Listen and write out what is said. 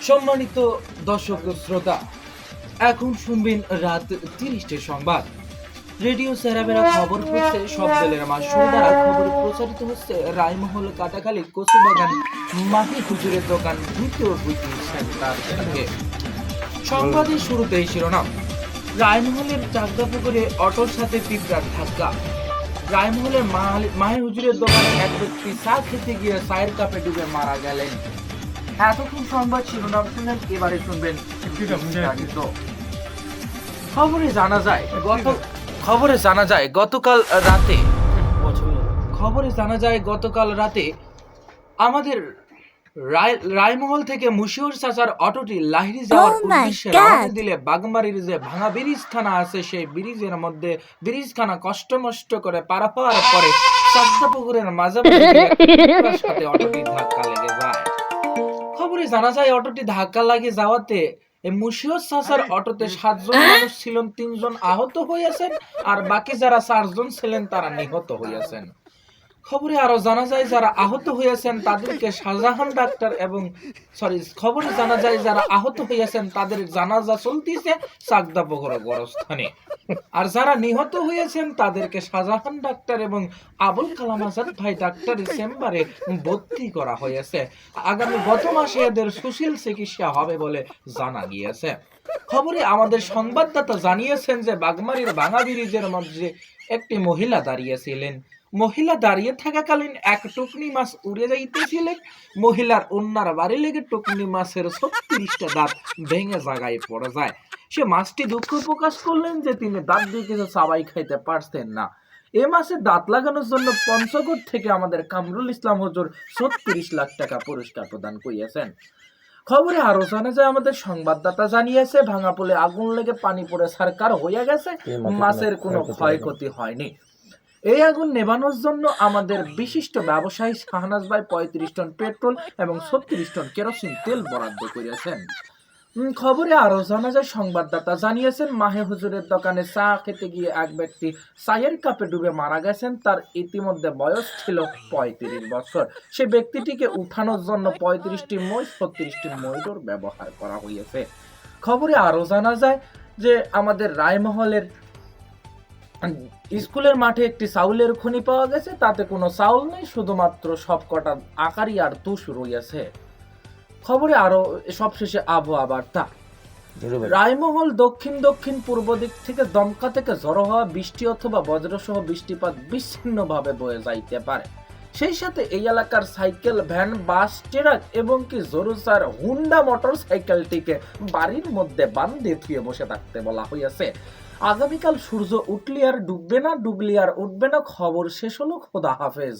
সম্মানিত দর্শক শ্রোতা, এখন শুনবেন রাত ৩০টার সংবাদ। রেডিও সেরাবেরা খবর হচ্ছে সব দলের মাসুর দ্বারা খবর প্রচারিত হচ্ছে রায়মহল, কাটাখালী, কচুবাগান, মাহি হুজুরের দোকান, দ্বিতীয় বুকিং সেন্টার থেকে। সংবাদের শুরুতেই শিরোনাম। রায়মহলের চাকদাপুকুরে অটোর সাথে তীব্রার ধাক্কা। রায়মহলের মাহি হুজুরের দোকানে এক ব্যক্তি চা খেতে গিয়ে চায়ের কাপে ডুবে মারা গেলেন। এতক্ষণ সংবাদ শিরোনাম শুনলেন, এবারে শুনবেন বিস্তারিত। খবরে জানা যায় গতকাল রাতে আমাদের রায়মহল থেকে মুশিউর চাচার অটোটি লাহিড়ী যাওয়ার উদ্দেশ্যে রওনা দিলে বাগমারির যে ভাঙা ব্রিজ থানা আছে, সেই ব্রিজের মধ্যে ব্রিজখানা কষ্ট করে পার হওয়ার পরে চাকদাপুকুরের মাঝামাঝি সাথে অটোটি ধাক্কা লেগে যায়। খবরে জানা যায় অটোটি ধাক্কা লাগে যাওয়াতে মুশিউর চাচার অটোতে 7 জন মানুষ ছিলেন, 3 জন আহত হয়েছেন আর বাকি যারা 4 জন ছিলেন তারা নিহত হয়েছেন। খবরে আরো জানা যায় যারা আহত হয়েছেন তাদেরকে শাহজাহান ডাক্তার খবরে জানা যায় যারা আহত হয়েছেন তাদের জানাজা চলতেছে চাকদাপুকুর গোরস্থানে, আর যারা নিহত হয়েছেন তাদেরকে শাহজাহান ডাক্তার এবং আবুল কালাম আজাদ ভাই ডাক্তারের চেম্বারে ভর্তি করা হয়েছে। আগামী গত মাসে এদের সুশীল চিকিৎসা হবে বলে জানা গিয়েছে। খবরে আমাদের সংবাদদাতা জানিয়েছেন যে বাগমারীর ভাঙা ব্রিজের মধ্যে একটি মহিলা দাঁড়িয়েছিলেন। মহিলা দাঁড়িয়ে থাকাকালীন এক টুকনি মাছ উড়ে যাইতেছিলেন। মহিলার ওন্নার বাড়ি লেগে টুকনি মাছের 36টা দাঁত ভেঙে জায়গায় পড়ে যায়। সে মাছটি দুঃখ প্রকাশ করলেন যে তিনি দাঁত দিয়ে কিছু চাবাই খাইতে পারছেন না। এ মাসে দাঁত লাগানোর জন্য পঞ্চগড় থেকে আমাদের কামরুল ইসলাম হুজুর 36 লাখ টাকা পুরস্কার প্রদান করিয়েছেন। খবরে আরো জানা যায় আমাদের সংবাদদাতা জানিয়েছে ভাঙা পোলে আগুন লেগে পানি পড়ে সরকার হয়ে গেছে, মাছের কোনো ক্ষয়ক্ষতি হয়নি। এই আগুন নেভানোর জন্য আমাদের বিশিষ্ট ব্যবসায়ী শাহনাজ ভাই 35 টন পেট্রোল এবং 36 টন কেরোসিন তেল বরাদ্দ করেছেন। খবরে আরো জানা যায় সংবাদদাতা জানিয়েছেন মাহে হুজুরের দোকানে চা খেতে গিয়ে এক ব্যক্তি চায়ের কাপে ডুবে মারা গেছেন। তার ইতিমধ্যে বয়স ছিল 35 বছর। সে ব্যক্তিটিকে উঠানোর জন্য 35টি মই 36টি মইডোর ব্যবহার করা হয়েছে। খবরে আরো জানা যায় যে আমাদের রায়মহলের স্কুলের মাঠে একটি চাউলের খনি পাওয়া গেছে, তাতে কোনো চাউল নেই, শুধুমাত্র সবকটা আকারি আর তুষ রয়েছে। খবরে আরো সবশেষে আবহাওয়া বার্তা। রায়মহল দক্ষিণ পূর্ব দিক থেকে দমকা থেকে ঝড়ো হওয়া বৃষ্টি অথবা বজ্রসহ বৃষ্টিপাত বিচ্ছিন্নভাবে বয়ে যাইতে পারে। সেই সাথে এই এলাকার সাইকেল, ভ্যান, বাস, ট্রাক এবং কি জরুসার হুন্ডা মোটর সাইকেলটিকে বাড়ির মধ্যে বান্ধে থুয়ে বসে থাকতে বলা হয়েছে। আগামীকাল সূর্য উঠলে আর ডুববে না, ডুবলে আর উঠবে না। খবর শেষ হলো। খোদা হাফেজ।